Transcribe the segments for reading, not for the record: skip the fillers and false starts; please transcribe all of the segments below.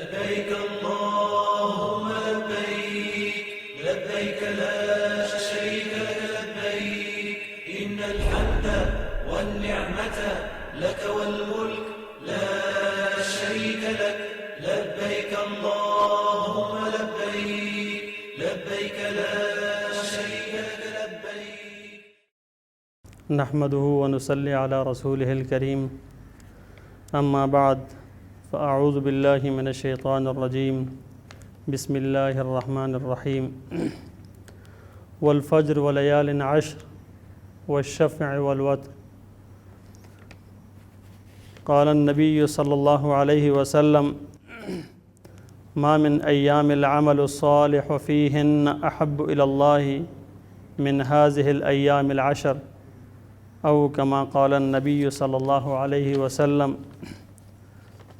لبيك اللهم لبيك لبيك لا شريك لك لبيك إن الحمد والنعمة لك والملك لا شريك لك لبيك اللهم لبيك لبيك لا شريك لك لبيك. نحمده ونصلي على رسوله الكريم. أما بعد فأعوذ بالله من الشيطان الرجيم. بسم الله الرحمن الرحيم. والفجر وليال عشر والشفع والوتر. قال النبي صلى الله عليه وسلم: ما من أيام العمل الصالح فيهن أحب إلى الله من هذه الأيام العشر، أو كما قال النبي صلى الله عليه وسلم.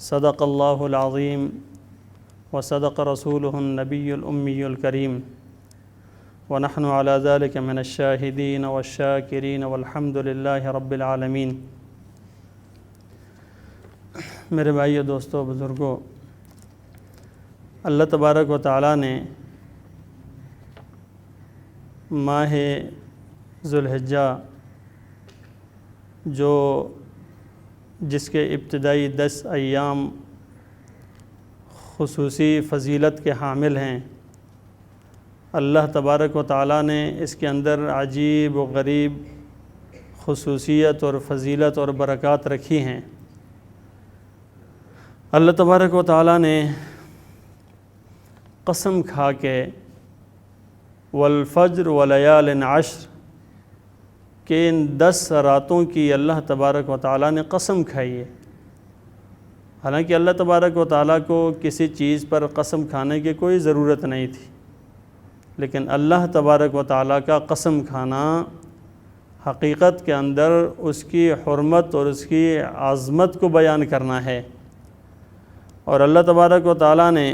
صدق الله العظيم وصدق رسوله النبي الأمي الكريم، ونحن على ذلك من الشاهدين والشاكرين والحمد لله رب العالمين. میرے بھائیو، دوستو، بزرگوں، اللہ تبارک و تعالیٰ نے ماہ ذوالحجہ جو جس کے ابتدائی 10 ایام خصوصی فضیلت کے حامل ہیں، اللہ تبارک و تعالیٰ نے اس کے اندر عجیب و غریب خصوصیت اور فضیلت اور برکات رکھی ہیں۔ اللہ تبارک و تعالیٰ نے قسم کھا کے والفجر ولیال عشر کہ ان 10 راتوں کی اللہ تبارک و تعالیٰ نے قسم کھائی ہے۔ حالانکہ اللہ تبارک و تعالیٰ کو کسی چیز پر قسم کھانے کی کوئی ضرورت نہیں تھی، لیکن اللہ تبارک و تعالیٰ کا قسم کھانا حقیقت کے اندر اس کی حرمت اور اس کی عظمت کو بیان کرنا ہے۔ اور اللہ تبارک و تعالیٰ نے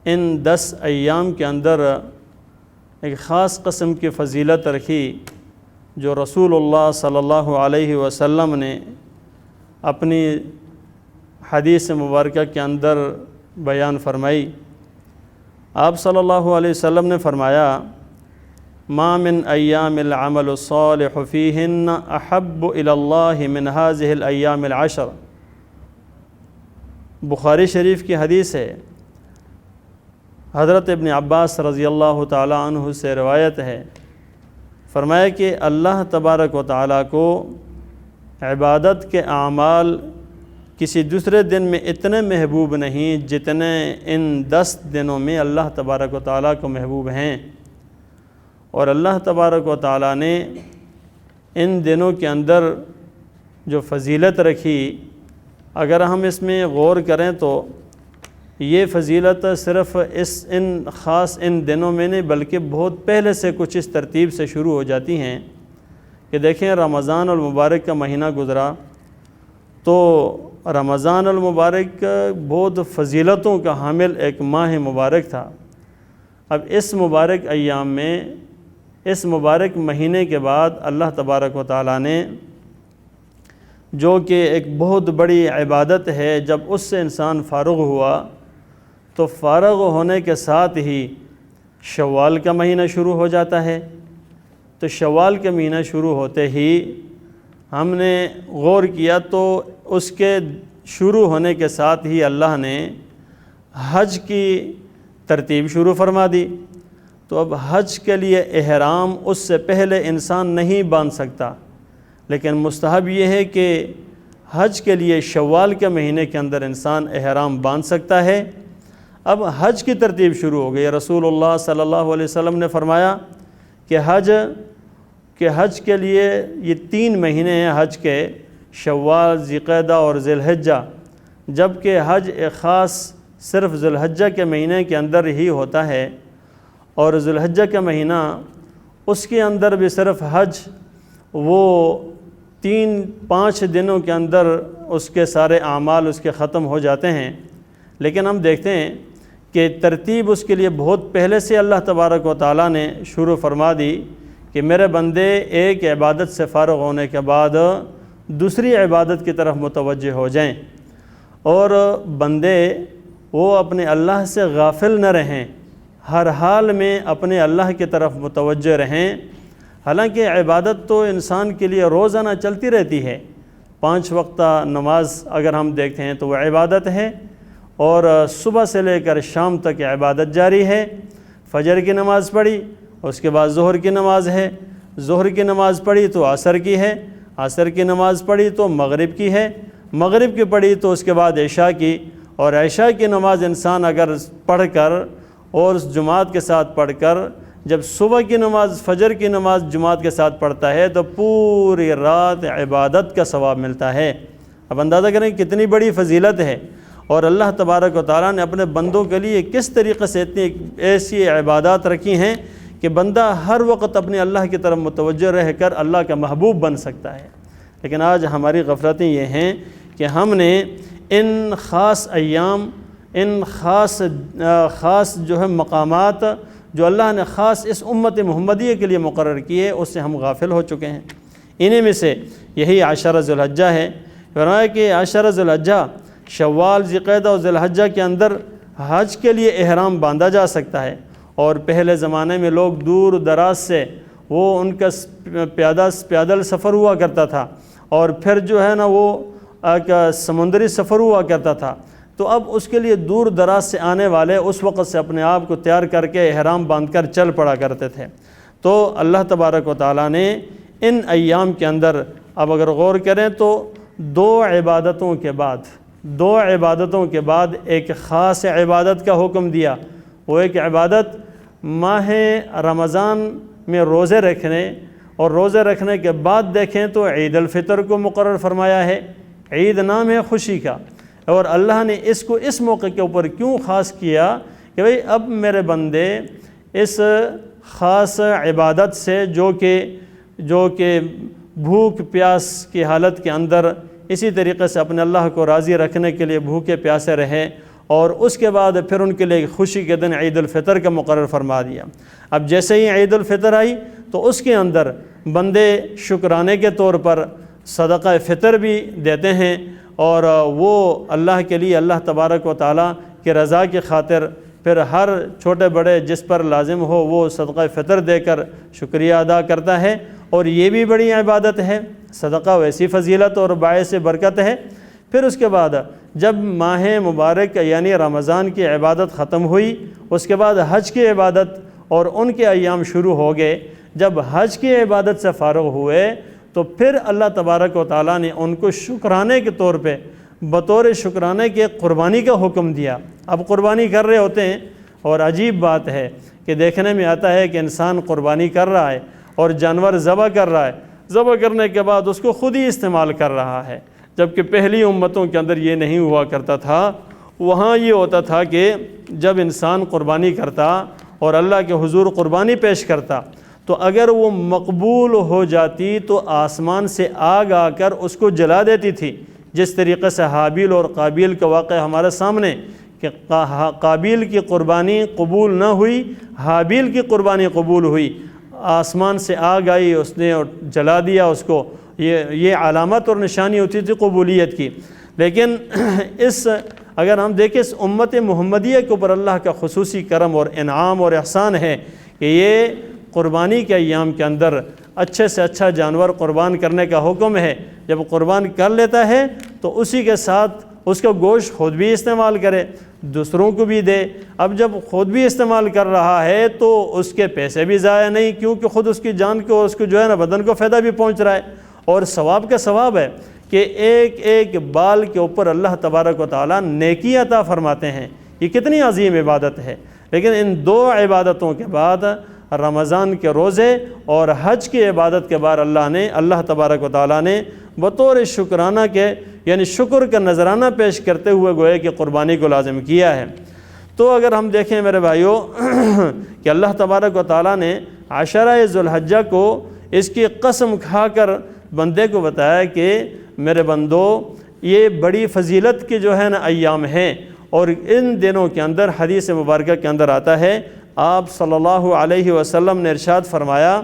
ان 10 ایام کے اندر ایک خاص قسم کی فضیلت رکھی جو رسول اللہ صلی اللہ علیہ وسلم نے اپنی حدیث مبارکہ کے اندر بیان فرمائی۔ آپ صلی اللہ علیہ وسلم نے فرمایا: ما من ایام العمل الصالح فیہن احب الی اللہ من هذه الایام العشر۔ بخاری شریف کی حدیث ہے، حضرت ابن عباس رضی اللہ تعالی عنہ سے روایت ہے، فرمایا کہ اللہ تبارک و تعالیٰ کو عبادت کے اعمال کسی دوسرے دن میں اتنے محبوب نہیں جتنے ان 10 دنوں میں اللہ تبارک و تعالیٰ کو محبوب ہیں۔ اور اللہ تبارک و تعالیٰ نے ان دنوں کے اندر جو فضیلت رکھی، اگر ہم اس میں غور کریں تو یہ فضیلت صرف ان دنوں میں نہیں بلکہ بہت پہلے سے کچھ اس ترتیب سے شروع ہو جاتی ہیں کہ دیکھیں رمضان المبارک کا مہینہ گزرا تو رمضان المبارک بہت فضیلتوں کا حامل ایک ماہ مبارک تھا۔ اب اس مبارک ایام میں اس مبارک مہینے کے بعد اللہ تبارک و تعالیٰ نے جو کہ ایک بہت بڑی عبادت ہے، جب اس سے انسان فارغ ہوا تو فارغ ہونے کے ساتھ ہی شوال کا مہینہ شروع ہو جاتا ہے۔ تو شوال کا مہینہ شروع ہوتے ہی ہم نے غور کیا تو اس کے شروع ہونے کے ساتھ ہی اللہ نے حج کی ترتیب شروع فرما دی۔ تو اب حج کے لیے احرام اس سے پہلے انسان نہیں باندھ سکتا، لیکن مستحب یہ ہے کہ حج کے لیے شوال کے مہینے کے اندر انسان احرام باندھ سکتا ہے۔ اب حج کی ترتیب شروع ہو گئی۔ رسول اللہ صلی اللہ علیہ وسلم نے فرمایا کہ حج کے لیے یہ 3 مہینے ہیں حج کے، شوال، ذوالقعدہ اور ذی الحجہ، جبکہ حج ایک خاص صرف ذی الحجہ کے مہینے کے اندر ہی ہوتا ہے، اور ذی الحجہ کا مہینہ اس کے اندر بھی صرف حج وہ 3-5 دنوں کے اندر اس کے سارے اعمال اس کے ختم ہو جاتے ہیں۔ لیکن ہم دیکھتے ہیں کہ ترتیب اس کے لیے بہت پہلے سے اللہ تبارک و تعالیٰ نے شروع فرما دی کہ میرے بندے ایک عبادت سے فارغ ہونے کے بعد دوسری عبادت کی طرف متوجہ ہو جائیں، اور بندے وہ اپنے اللہ سے غافل نہ رہیں، ہر حال میں اپنے اللہ کی طرف متوجہ رہیں۔ حالانکہ عبادت تو انسان کے لیے روزانہ چلتی رہتی ہے، 5 وقتہ نماز اگر ہم دیکھتے ہیں تو وہ عبادت ہے، اور صبح سے لے کر شام تک عبادت جاری ہے۔ فجر کی نماز پڑھی، اس کے بعد ظہر کی نماز ہے، ظہر کی نماز پڑھی تو عصر کی ہے، عصر کی نماز پڑھی تو مغرب کی ہے، مغرب کی پڑھی تو اس کے بعد عشاء کی، اور عشاء کی نماز انسان اگر پڑھ کر اور اس جماعت کے ساتھ پڑھ کر جب صبح کی نماز فجر کی نماز جماعت کے ساتھ پڑھتا ہے تو پوری رات عبادت کا ثواب ملتا ہے۔ اب اندازہ کریں کتنی بڑی فضیلت ہے، اور اللہ تبارک و تعالیٰ نے اپنے بندوں کے لیے کس طریقے سے اتنی ایسی عبادات رکھی ہیں کہ بندہ ہر وقت اپنے اللہ کی طرف متوجہ رہ کر اللہ کا محبوب بن سکتا ہے۔ لیکن آج ہماری غفلتیں یہ ہیں کہ ہم نے ان خاص ایام، ان خاص جو ہے مقامات جو اللہ نے خاص اس امت محمدیہ کے لیے مقرر کیے، اس سے ہم غافل ہو چکے ہیں۔ انہی میں سے یہی عشرہ ذی الحجہ ہے۔ فرمایا کہ عشرہ ذی الحجہ، شوال، ذی القعدہ اور ذی الحجہ کے اندر حج کے لیے احرام باندھا جا سکتا ہے، اور پہلے زمانے میں لوگ دور دراز سے وہ ان کا پیدل سفر ہوا کرتا تھا، اور پھر جو ہے نا وہ سمندری سفر ہوا کرتا تھا، تو اب اس کے لیے دور دراز سے آنے والے اس وقت سے اپنے آپ کو تیار کر کے احرام باندھ کر چل پڑا کرتے تھے۔ تو اللہ تبارک و تعالیٰ نے ان ایام کے اندر اب اگر غور کریں تو دو عبادتوں کے بعد ایک خاص عبادت کا حکم دیا۔ وہ ایک عبادت ماہ رمضان میں روزے رکھنے، اور روزے رکھنے کے بعد دیکھیں تو عید الفطر کو مقرر فرمایا ہے۔ عید نام ہے خوشی کا، اور اللہ نے اس کو اس موقع کے اوپر کیوں خاص کیا کہ بھئی اب میرے بندے اس خاص عبادت سے جو کہ بھوک پیاس کی حالت کے اندر اسی طریقے سے اپنے اللہ کو راضی رکھنے کے لیے بھوکے پیاسے رہے، اور اس کے بعد پھر ان کے لیے خوشی کے دن عید الفطر کا مقرر فرما دیا۔ اب جیسے ہی عید الفطر آئی تو اس کے اندر بندے شکرانے کے طور پر صدقہ فطر بھی دیتے ہیں، اور وہ اللہ کے لیے اللہ تبارک و تعالیٰ کی رضا کی خاطر پھر ہر چھوٹے بڑے جس پر لازم ہو وہ صدقہ فطر دے کر شکریہ ادا کرتا ہے، اور یہ بھی بڑی عبادت ہے۔ صدقہ ویسی فضیلت اور باعث برکت ہے۔ پھر اس کے بعد جب ماہ مبارک یعنی رمضان کی عبادت ختم ہوئی، اس کے بعد حج کی عبادت اور ان کے ایام شروع ہو گئے۔ جب حج کی عبادت سے فارغ ہوئے تو پھر اللہ تبارک و تعالیٰ نے ان کو شکرانے کے طور پہ بطور شکرانے کے قربانی کا حکم دیا۔ اب قربانی کر رہے ہوتے ہیں، اور عجیب بات ہے کہ دیکھنے میں آتا ہے کہ انسان قربانی کر رہا ہے اور جانور ذبح کر رہا ہے، ذبح کرنے کے بعد اس کو خود ہی استعمال کر رہا ہے، جبکہ پہلی امتوں کے اندر یہ نہیں ہوا کرتا تھا۔ وہاں یہ ہوتا تھا کہ جب انسان قربانی کرتا اور اللہ کے حضور قربانی پیش کرتا تو اگر وہ مقبول ہو جاتی تو آسمان سے آگ آ کر اس کو جلا دیتی تھی، جس طریقے سے حابیل اور قابیل کا واقعہ ہمارے سامنے کہ قابیل کی قربانی قبول نہ ہوئی، حابیل کی قربانی قبول ہوئی، آسمان سے آگ آئی، اس نے جلا دیا اس کو۔ یہ علامت اور نشانی ہوتی تھی قبولیت کی۔ لیکن اگر ہم دیکھیں اس امت محمدیہ کے اوپر اللہ کا خصوصی کرم اور انعام اور احسان ہے کہ یہ قربانی کے ایام کے اندر اچھے سے اچھا جانور قربان کرنے کا حکم ہے۔ جب قربان کر لیتا ہے تو اسی کے ساتھ اس کا گوشت خود بھی استعمال کرے، دوسروں کو بھی دے۔ اب جب خود بھی استعمال کر رہا ہے تو اس کے پیسے بھی ضائع نہیں، کیونکہ خود اس کی جان کو اس کو جو ہے نا بدن کو فائدہ بھی پہنچ رہا ہے، اور ثواب کا ثواب ہے کہ ایک ایک بال کے اوپر اللہ تبارک و تعالیٰ نیکی عطا فرماتے ہیں۔ یہ کتنی عظیم عبادت ہے۔ لیکن ان دو عبادتوں کے بعد رمضان کے روزے اور حج کی عبادت کے بعد اللہ تبارک و تعالیٰ نے بطور شکرانہ کے یعنی شکر کا نذرانہ پیش کرتے ہوئے گوئے کہ قربانی کو لازم کیا ہے۔ تو اگر ہم دیکھیں میرے بھائیوں کہ اللہ تبارک و تعالیٰ نے عشرہ ذی الحجہ کو اس کی قسم کھا کر بندے کو بتایا کہ میرے بندو یہ بڑی فضیلت کے جو ہے نا ایام ہیں، اور ان دنوں کے اندر حدیث مبارکہ کے اندر آتا ہے، آپ صلی اللہ علیہ وسلم نے ارشاد فرمایا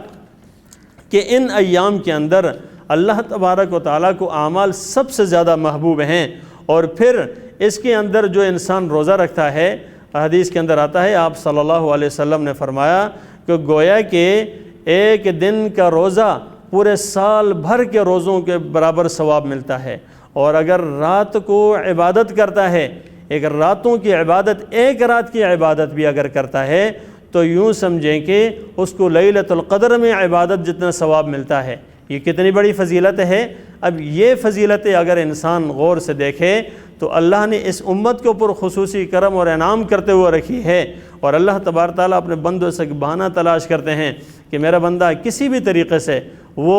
کہ ان ایام کے اندر اللہ تبارک و تعالیٰ کو اعمال سب سے زیادہ محبوب ہیں، اور پھر اس کے اندر جو انسان روزہ رکھتا ہے، حدیث کے اندر آتا ہے، آپ صلی اللہ علیہ وسلم نے فرمایا کہ گویا کہ ایک دن کا روزہ پورے سال بھر کے روزوں کے برابر ثواب ملتا ہے۔ اور اگر رات کو عبادت کرتا ہے، ایک راتوں کی عبادت، ایک رات کی عبادت بھی اگر کرتا ہے تو یوں سمجھیں کہ اس کو لیلۃ القدر میں عبادت جتنا ثواب ملتا ہے۔ یہ کتنی بڑی فضیلت ہے۔ اب یہ فضیلتیں اگر انسان غور سے دیکھے تو اللہ نے اس امت کے اوپر خصوصی کرم اور انعام کرتے ہوئے رکھی ہے، اور اللہ تبارک تعالیٰ اپنے بندوں سے بہانہ تلاش کرتے ہیں کہ میرا بندہ کسی بھی طریقے سے وہ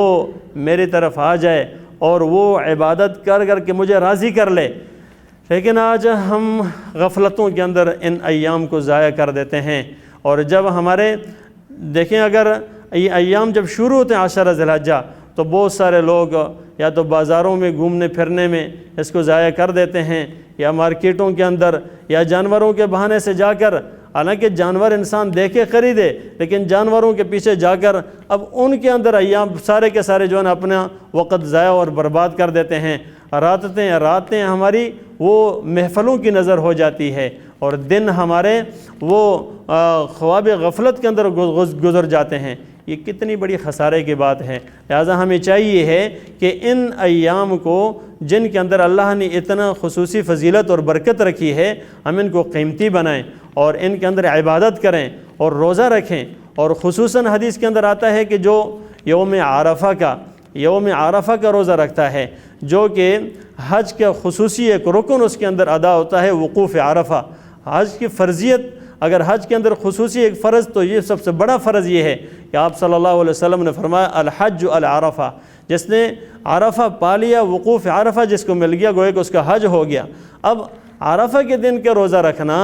میری طرف آ جائے اور وہ عبادت کر کر کے مجھے راضی کر لے۔ لیکن آج ہم غفلتوں کے اندر ان ایام کو ضائع کر دیتے ہیں، اور جب ہمارے دیکھیں اگر یہ ایام جب شروع ہوتے ہیں عشرہ ذی الحجہ، تو بہت سارے لوگ یا تو بازاروں میں گھومنے پھرنے میں اس کو ضائع کر دیتے ہیں، یا مارکیٹوں کے اندر، یا جانوروں کے بہانے سے جا کر، حالانکہ جانور انسان دیکھے خریدے، لیکن جانوروں کے پیچھے جا کر اب ان کے اندر ایام سارے کے سارے جو ہے نا اپنا وقت ضائع اور برباد کر دیتے ہیں۔ راتیں ہماری وہ محفلوں کی نظر ہو جاتی ہے، اور دن ہمارے وہ خواب غفلت کے اندر گزر جاتے ہیں۔ یہ کتنی بڑی خسارے کی بات ہے۔ لہٰذا ہمیں چاہیے ہے کہ ان ایام کو جن کے اندر اللہ نے اتنا خصوصی فضیلت اور برکت رکھی ہے، ہم ان کو قیمتی بنائیں اور ان کے اندر عبادت کریں اور روزہ رکھیں۔ اور خصوصاً حدیث کے اندر آتا ہے کہ جو یوم عرفہ کا روزہ رکھتا ہے، جو کہ حج کا خصوصی ایک رکن اس کے اندر ادا ہوتا ہے، وقوف عرفہ۔ حج کی فرضیت، اگر حج کے اندر خصوصی ایک فرض، تو یہ سب سے بڑا فرض یہ ہے کہ آپ صلی اللہ علیہ وسلم نے فرمایا الحج العرفہ، جس نے عرفہ پا لیا، وقوف عرفہ جس کو مل گیا، گویا کہ اس کا حج ہو گیا۔ اب عرفہ کے دن کے روزہ رکھنا،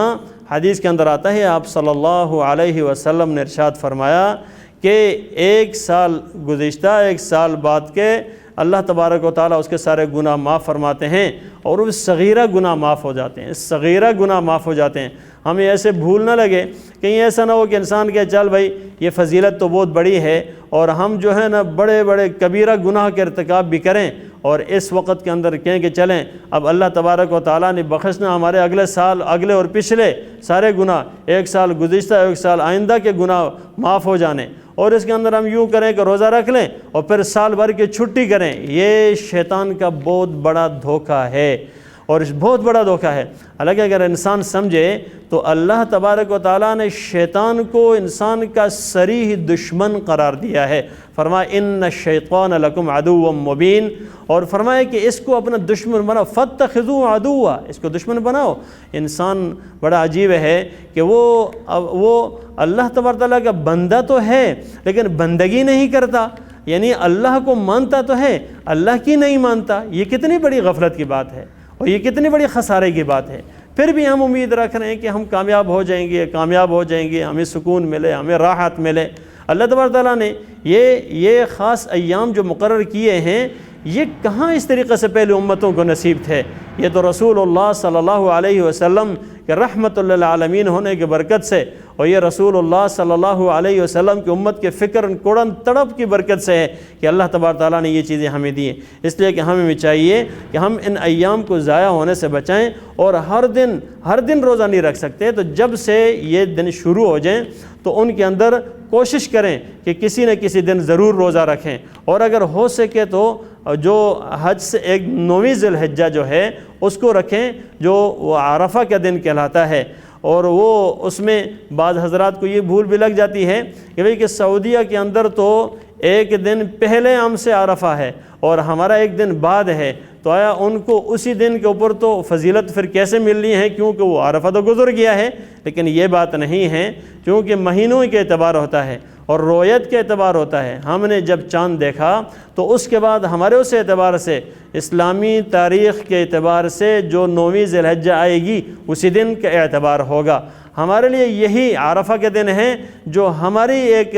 حدیث کے اندر آتا ہے آپ صلی اللہ علیہ وسلم نے ارشاد فرمایا کہ ایک سال گزشتہ، ایک سال بعد کے اللہ تبارک و تعالیٰ اس کے سارے گناہ معاف فرماتے ہیں، اور وہ صغیرہ گناہ معاف ہو جاتے ہیں، صغیرہ گناہ معاف ہو جاتے ہیں۔ ہمیں ایسے بھول نہ لگے، کہیں ایسا نہ ہو کہ انسان کہے چل بھائی یہ فضیلت تو بہت بڑی ہے، اور ہم جو ہے نا بڑے بڑے کبیرہ گناہ کے ارتکاب بھی کریں، اور اس وقت کے اندر کہیں کہ چلیں اب اللہ تبارک و تعالیٰ نے بخشنا ہمارے اگلے سال، اگلے اور پچھلے سارے گناہ، ایک سال گزشتہ ایک سال آئندہ کے گناہ معاف ہو جانے، اور اس کے اندر ہم یوں کریں کہ روزہ رکھ لیں اور پھر سال بھر کی چھٹی کریں۔ یہ شیطان کا بہت بڑا دھوکہ ہے، اور بہت بڑا دھوکہ ہے۔ حالانکہ اگر انسان سمجھے تو اللہ تبارک و تعالیٰ نے شیطان کو انسان کا صریح دشمن قرار دیا ہے۔ فرمایا ان الشیطان لکم عدو مبین، اور فرمایا کہ اس کو اپنا دشمن بناؤ، فاتخذوہ عدوا، اس کو دشمن بناؤ۔ انسان بڑا عجیب ہے کہ وہ اللہ تبارک تعالیٰ کا بندہ تو ہے لیکن بندگی نہیں کرتا، یعنی اللہ کو مانتا تو ہے، اللہ کی نہیں مانتا۔ یہ کتنی بڑی غفلت کی بات ہے، اور یہ کتنی بڑی خسارے کی بات ہے۔ پھر بھی ہم امید رکھ رہے ہیں کہ ہم کامیاب ہو جائیں گے، ہمیں سکون ملے، ہمیں راحت ملے۔ اللہ تبارک تعالیٰ نے یہ خاص ایام جو مقرر کیے ہیں، یہ کہاں اس طریقے سے پہلے امتوں کو نصیب تھے؟ یہ تو رسول اللہ صلی اللہ علیہ وسلم کہ رحمت للعالمین ہونے کی برکت سے، اور یہ رسول اللہ صلی اللہ علیہ وسلم کی امت کے فکر کوڑن تڑپ کی برکت سے ہے کہ اللہ تبارک تعالیٰ نے یہ چیزیں ہمیں دی ہیں۔ اس لیے کہ ہمیں چاہیے کہ ہم ان ایام کو ضائع ہونے سے بچائیں، اور ہر دن روزہ نہیں رکھ سکتے، تو جب سے یہ دن شروع ہو جائیں تو ان کے اندر کوشش کریں کہ کسی نہ کسی دن ضرور روزہ رکھیں، اور اگر ہو سکے تو جو حج سے ایک 9ویں ذی الحجہ جو ہے اس کو رکھیں، جو وہ عرفہ کا دن کہلاتا ہے۔ اور وہ اس میں بعض حضرات کو یہ بھول بھی لگ جاتی ہے کہ بھئی کہ سعودیہ کے اندر تو ایک دن پہلے ہم سے عرفہ ہے اور ہمارا ایک دن بعد ہے، تو آیا ان کو اسی دن کے اوپر تو فضیلت پھر کیسے ملنی ہے، کیونکہ وہ عرفہ تو گزر گیا ہے؟ لیکن یہ بات نہیں ہے، کیونکہ مہینوں کے اعتبار ہوتا ہے اور رویت کے اعتبار ہوتا ہے۔ ہم نے جب چاند دیکھا تو اس کے بعد ہمارے اس اعتبار سے، اسلامی تاریخ کے اعتبار سے جو 9ویں ذی الحجہ آئے گی اسی دن کا اعتبار ہوگا۔ ہمارے لیے یہی عرفہ کے دن ہے جو ہماری ایک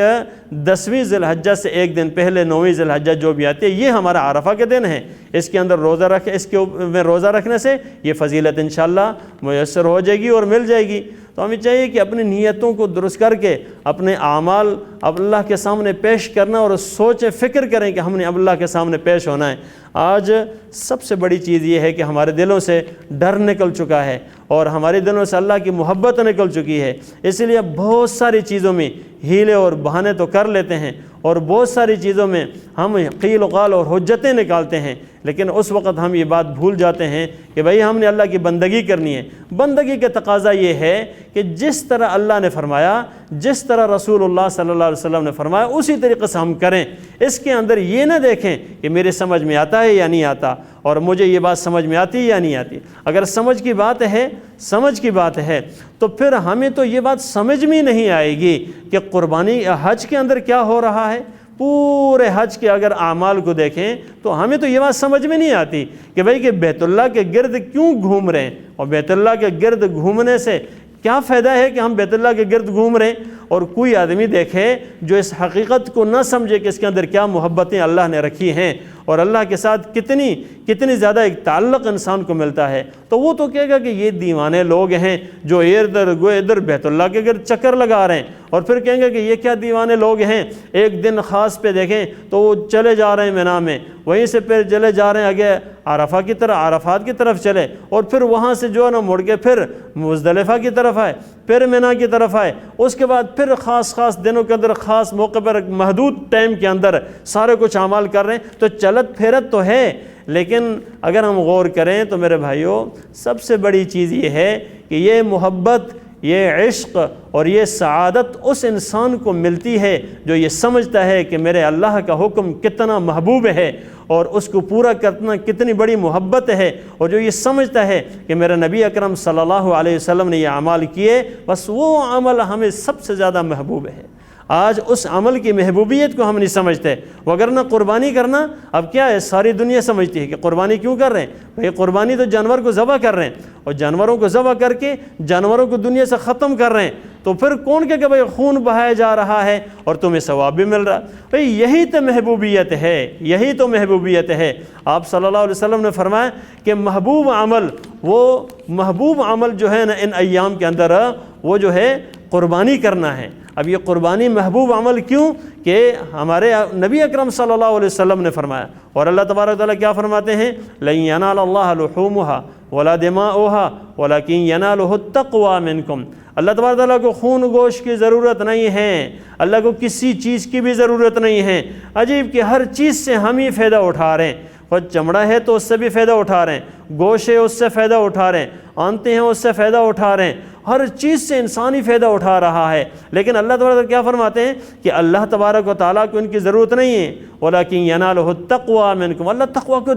10ویں ذی الحجہ سے ایک دن پہلے 9ویں ذی الحجہ جو بھی آتی ہے، یہ ہمارا عرفہ کے دن ہے۔ اس کے اندر روزہ اس کے میں روزہ رکھنے سے یہ فضیلت انشاءاللہ میسر ہو جائے گی اور مل جائے گی۔ تو ہمیں چاہیے کہ اپنی نیتوں کو درست کر کے اپنے اعمال اب اللہ کے سامنے پیش کرنا اور سوچیں فکر کریں کہ ہم نے اب اللہ کے سامنے پیش ہونا ہے۔ آج سب سے بڑی چیز یہ ہے کہ ہمارے دلوں سے ڈر نکل چکا ہے اور ہمارے دلوں سے اللہ کی محبت نکل چکی ہے، اس لیے بہت ساری چیزوں میں ہیلے اور بہانے تو کر لیتے ہیں اور بہت ساری چیزوں میں ہم قیل و قال اور حجتیں نکالتے ہیں، لیکن اس وقت ہم یہ بات بھول جاتے ہیں کہ بھئی ہم نے اللہ کی بندگی کرنی ہے۔ بندگی کا تقاضا یہ ہے کہ جس طرح اللہ نے فرمایا، جس طرح رسول اللہ صلی اللہ علیہ وسلم نے فرمایا اسی طریقے سے ہم کریں۔ اس کے اندر یہ نہ دیکھیں کہ میرے سمجھ میں آتا ہے یا نہیں آتا اور مجھے یہ بات سمجھ میں آتی یا نہیں آتی۔ اگر سمجھ کی بات ہے تو پھر ہمیں تو یہ بات سمجھ میں نہیں آئے گی کہ قربانی حج کے اندر کیا ہو رہا ہے۔ پورے حج کے اگر اعمال کو دیکھیں تو ہمیں تو یہ بات سمجھ میں نہیں آتی کہ بھئی کہ بیت اللہ کے گرد کیوں گھوم رہے ہیں، اور بیت اللہ کے گرد گھومنے سے کیا فائدہ ہے کہ ہم بیت اللہ کے گرد گھوم رہے ہیں۔ اور کوئی آدمی دیکھے جو اس حقیقت کو نہ سمجھے کہ اس کے اندر کیا محبتیں اللہ نے رکھی ہیں اور اللہ کے ساتھ کتنی زیادہ ایک تعلق انسان کو ملتا ہے، تو وہ تو کہے گا کہ یہ دیوانے لوگ ہیں جو ادھر بیت اللہ کے گرد چکر لگا رہے ہیں، اور پھر کہیں گے کہ یہ کیا دیوانے لوگ ہیں، ایک دن خاص پہ دیکھیں تو وہ چلے جا رہے ہیں مینا میں، وہیں سے پھر چلے جا رہے ہیں آگے عرفات کی طرف چلے، اور پھر وہاں سے جو ہے نا مڑ کے پھر مزدلفہ کی طرف آئے، پھر مینا کی طرف آئے، اس کے بعد پھر خاص دنوں کے اندر خاص موقع پر محدود ٹائم کے اندر سارے کچھ اعمال کر رہے ہیں۔ تو چلت پھیرت تو ہے، لیکن اگر ہم غور کریں تو میرے بھائیوں سب سے بڑی چیز یہ ہے کہ یہ محبت، یہ عشق اور یہ سعادت اس انسان کو ملتی ہے جو یہ سمجھتا ہے کہ میرے اللہ کا حکم کتنا محبوب ہے اور اس کو پورا کرنا کتنی بڑی محبت ہے، اور جو یہ سمجھتا ہے کہ میرے نبی اکرم صلی اللہ علیہ وسلم نے یہ اعمال کیے، بس وہ عمل ہمیں سب سے زیادہ محبوب ہے۔ آج اس عمل کی محبوبیت کو ہم نہیں سمجھتے، وگرنہ قربانی کرنا اب کیا ہے، ساری دنیا سمجھتی ہے کہ قربانی کیوں کر رہے ہیں، بھئی قربانی تو جانور کو ذبح کر رہے ہیں، اور جانوروں کو ذبح کر کے جانوروں کو دنیا سے ختم کر رہے ہیں، تو پھر کون کہ بھئی خون بہایا جا رہا ہے اور تمہیں ثواب بھی مل رہا ہے۔ بھئی یہی تو محبوبیت ہے، آپ صلی اللہ علیہ وسلم نے فرمایا کہ محبوب عمل جو ہے نا ان ایام کے اندر وہ جو ہے قربانی کرنا ہے۔ اب یہ قربانی محبوب عمل کیوں کہ ہمارے نبی اکرم صلی اللہ علیہ وسلم نے فرمایا، اور اللہ تبارک و تعالیٰ کیا فرماتے ہیں، لَن يَنَالَ اللَّهَ لُحُومُهَا وَلَا دِمَاؤُهَا وَلَكِن يَنَالُهُ التَّقْوَى مِنكُمْ۔ اللہ تبارک و تعالیٰ کو خون گوشت کی ضرورت نہیں ہے، اللہ کو کسی چیز کی بھی ضرورت نہیں ہے۔ عجیب کہ ہر چیز سے ہم ہی فائدہ اٹھا رہے ہیں، خود چمڑا ہے تو اس سے بھی فائدہ اٹھا رہے ہیں، گوشت ہے اس سے فائدہ اٹھا رہے ہیں، آنتے ہیں اس سے فائدہ اٹھا رہے ہیں، ہر چیز سے انسانی فائدہ اٹھا رہا ہے۔ لیکن اللہ تبارک و تعالیٰ کیا فرماتے ہیں کہ اللہ تبارک و تعالیٰ کو ان کی ضرورت نہیں ہے، وَلَكِن يَنَالُهُ التَّقْوَى مِنكُمْ۔ اللہ تقویٰ کو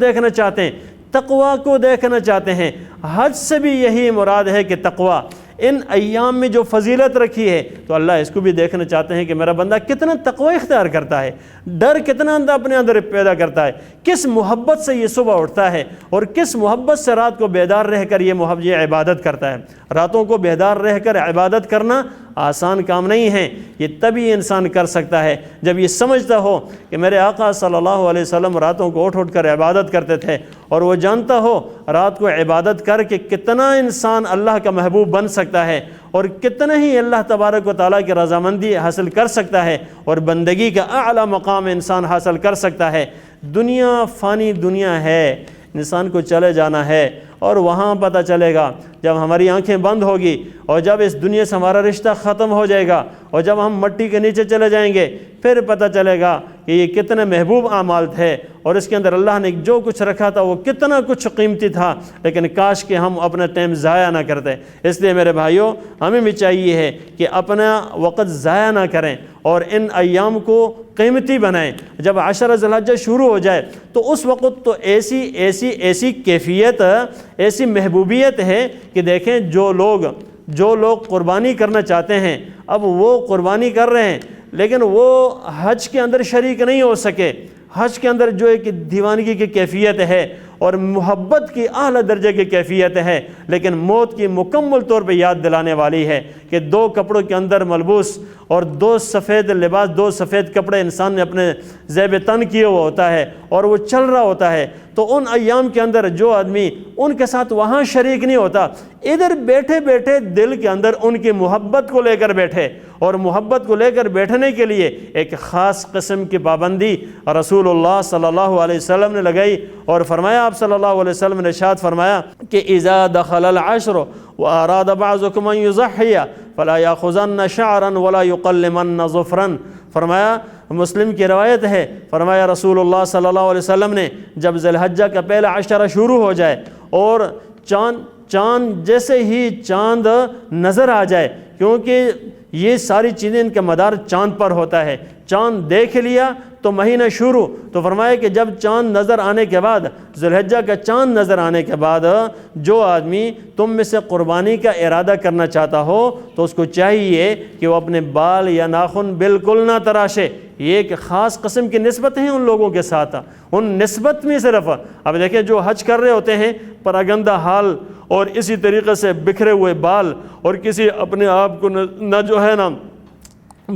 دیکھنا چاہتے ہیں، حج سے بھی یہی مراد ہے کہ تقویٰ ان ایام میں جو فضیلت رکھی ہے تو اللہ اس کو بھی دیکھنا چاہتے ہیں کہ میرا بندہ کتنا تقوی اختیار کرتا ہے، ڈر کتنا اپنے اندر پیدا کرتا ہے، کس محبت سے یہ صبح اٹھتا ہے اور کس محبت سے رات کو بیدار رہ کر یہ عبادت کرتا ہے۔ راتوں کو بیدار رہ کر عبادت کرنا آسان کام نہیں ہے، یہ تبھی انسان کر سکتا ہے جب یہ سمجھتا ہو کہ میرے آقا صلی اللہ علیہ وسلم راتوں کو اٹھ کر عبادت کرتے تھے، اور وہ جانتا ہو رات کو عبادت کر کے کتنا انسان اللہ کا محبوب بن سکتا ہے اور کتنا ہی اللہ تبارک و تعالیٰ کی رضامندی حاصل کر سکتا ہے اور بندگی کا اعلیٰ مقام انسان حاصل کر سکتا ہے۔ دنیا فانی دنیا ہے، انسان کو چلے جانا ہے، اور وہاں پتہ چلے گا جب ہماری آنکھیں بند ہوگی اور جب اس دنیا سے ہمارا رشتہ ختم ہو جائے گا اور جب ہم مٹی کے نیچے چلے جائیں گے، پھر پتہ چلے گا کہ یہ کتنے محبوب اعمال تھے اور اس کے اندر اللہ نے جو کچھ رکھا تھا وہ کتنا کچھ قیمتی تھا، لیکن کاش کہ ہم اپنا ٹائم ضائع نہ کرتے۔ اس لیے میرے بھائیوں ہمیں بھی چاہیے ہے کہ اپنا وقت ضائع نہ کریں اور ان ایام کو قیمتی بنائیں۔ جب عشر ذی الحجہ شروع ہو جائے تو اس وقت تو ایسی کیفیت، ایسی محبوبیت ہے کہ دیکھیں جو لوگ قربانی کرنا چاہتے ہیں اب وہ قربانی کر رہے ہیں، لیکن وہ حج کے اندر شریک نہیں ہو سکے۔ حج کے اندر جو ایک دیوانگی کی کیفیت ہے اور محبت کی اعلیٰ درجے کی کیفیت ہے، لیکن موت کی مکمل طور پہ یاد دلانے والی ہے کہ دو کپڑوں کے اندر ملبوس اور دو سفید لباس، دو سفید کپڑے انسان نے اپنے زیب تن کیے ہوا ہوتا ہے اور وہ چل رہا ہوتا ہے، تو ان ایام کے اندر جو آدمی ان کے ساتھ وہاں شریک نہیں ہوتا، ادھر بیٹھے بیٹھے دل کے اندر ان کی محبت کو لے کر بیٹھے، اور محبت کو لے کر بیٹھنے کے لیے ایک خاص قسم کی پابندی رسول اللہ صلی اللہ علیہ وسلم نے لگائی، اور فرمایا آپ صلی اللہ علیہ وسلم نے ارشاد فرمایا کہ اذا دخل العشر واراد بعضكم ان يضحي فلا ياخذن شعرا ولا يقلمن ظفرا، فرمایا مسلم کی روایت ہے، فرمایا رسول اللہ صلی اللہ علیہ وسلم نے جب ذی الحجہ کا پہلا عشرہ شروع ہو جائے اور چاند جیسے ہی چاند نظر آ جائے، کیونکہ یہ ساری چیزیں ان کا مدار چاند پر ہوتا ہے، چاند دیکھ لیا تو مہینہ شروع، تو فرمایا کہ جب چاند نظر آنے کے بعد، ذی الحجہ کا چاند نظر آنے کے بعد جو آدمی تم میں سے قربانی کا ارادہ کرنا چاہتا ہو تو اس کو چاہیے کہ وہ اپنے بال یا ناخن بالکل نہ تراشے۔ یہ ایک خاص قسم کی نسبت ہیں ان لوگوں کے ساتھ، ان نسبت میں صرف اب دیکھیں جو حج کر رہے ہوتے ہیں پراگندہ حال اور اسی طریقے سے بکھرے ہوئے بال، اور کسی اپنے آپ کو نہ جو ہے نا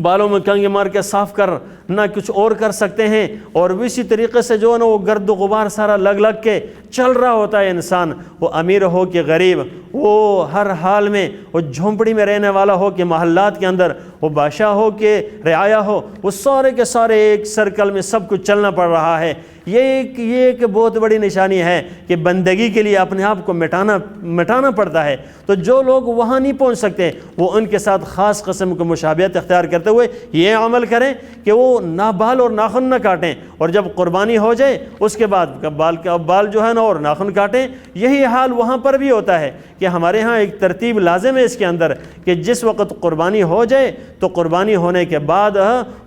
بالوں میں کنگھی مار کے صاف کر، نہ کچھ اور کر سکتے ہیں، اور اسی طریقے سے جو ہے نا وہ گرد و غبار سارا لگ کے چل رہا ہوتا ہے انسان، وہ امیر ہو کہ غریب، وہ ہر حال میں، وہ جھونپڑی میں رہنے والا ہو کہ محلات کے اندر، وہ بادشاہ ہو کہ رعایا ہو، وہ سارے کے سارے ایک سرکل میں سب کچھ چلنا پڑ رہا ہے۔ یہ ایک بہت بڑی نشانی ہے کہ بندگی کے لیے اپنے آپ کو مٹانا پڑتا ہے، تو جو لوگ وہاں نہیں پہنچ سکتے وہ ان کے ساتھ خاص قسم کی مشابہت اختیار کرتے ہوئے یہ عمل کریں کہ وہ نہ بال اور ناخن نہ کاٹیں، اور جب قربانی ہو جائے اس کے بعد بال جو ہے نا اور ناخن کاٹیں۔ یہی حال وہاں پر بھی ہوتا ہے کہ ہمارے ہاں ایک ترتیب لازم ہے اس کے اندر کہ جس وقت قربانی ہو جائے تو قربانی ہونے کے بعد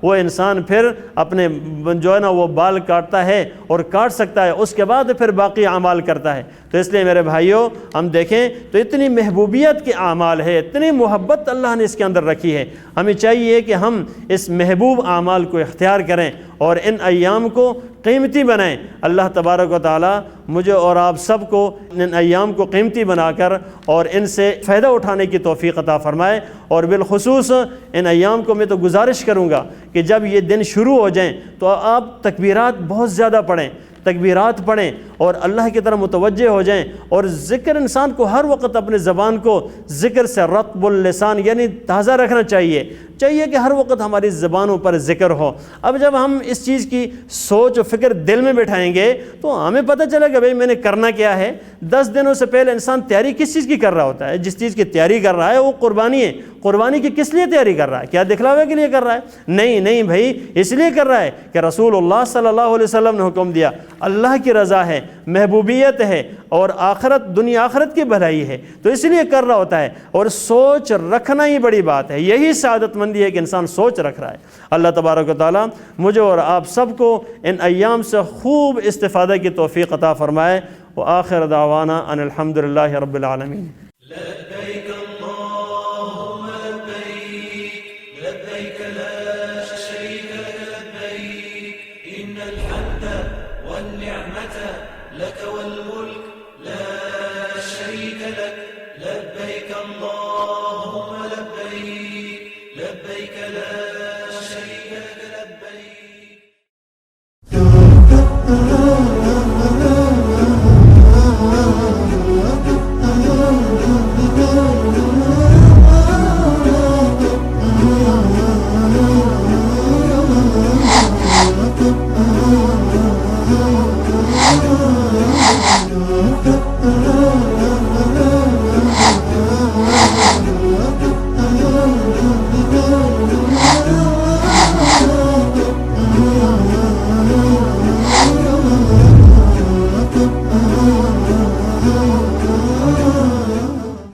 وہ انسان پھر اپنے جو ہے نا وہ بال کاٹتا ہے اور کاٹ سکتا ہے، اس کے بعد پھر باقی اعمال کرتا ہے۔ تو اس لیے میرے بھائیوں ہم دیکھیں تو اتنی محبوبیت کے اعمال ہے، اتنی محبت اللہ نے اس کے اندر رکھی ہے، ہمیں چاہیے کہ ہم اس محبوب اعمال کو اختیار کریں اور ان ایام کو قیمتی بنائیں۔ اللہ تبارک و تعالی مجھے اور آپ سب کو ان ایام کو قیمتی بنا کر اور ان سے فائدہ اٹھانے کی توفیق عطا فرمائے، اور بالخصوص ان ایام کو میں تو گزارش کروں گا کہ جب یہ دن شروع ہو جائیں تو آپ تکبیرات بہت زیادہ پڑھیں، تکبیرات پڑھیں اور اللہ کی طرف متوجہ ہو جائیں، اور ذکر انسان کو ہر وقت اپنے زبان کو ذکر سے رطب اللسان یعنی تازہ رکھنا چاہیے کہ ہر وقت ہماری زبانوں پر ذکر ہو۔ اب جب ہم اس چیز کی سوچ و فکر دل میں بٹھائیں گے تو ہمیں پتہ چلے گا بھئی میں نے کرنا کیا ہے۔ 10 دنوں سے پہلے انسان تیاری کس چیز کی کر رہا ہوتا ہے؟ جس چیز کی تیاری کر رہا ہے وہ قربانی ہے۔ قربانی کی کس لیے تیاری کر رہا ہے؟ کیا دکھلاوے کے لیے کر رہا ہے؟ نہیں بھائی، اس لیے کر رہا ہے کہ رسول اللہ صلی اللہ علیہ وسلم نے حکم دیا، اللہ کی رضا ہے، محبوبیت ہے اور دنیا آخرت کی بھلائی ہے، تو اس لیے کر رہا ہوتا ہے۔ اور سوچ رکھنا ہی بڑی بات ہے، یہی سعادت مندی ہے کہ انسان سوچ رکھ رہا ہے۔ اللہ تبارک و تعالی مجھے اور آپ سب کو ان ایام سے خوب استفادہ کی توفیق عطا فرمائے۔ وآخر دعوانا ان الحمدللہ رب العالمین۔ لبيك اللهم لبيك لبيك لا شريك لك لبيك إن الحمد والنعمة لك والملك لا شريك لك لبيك اللهم لبيك لبيك لا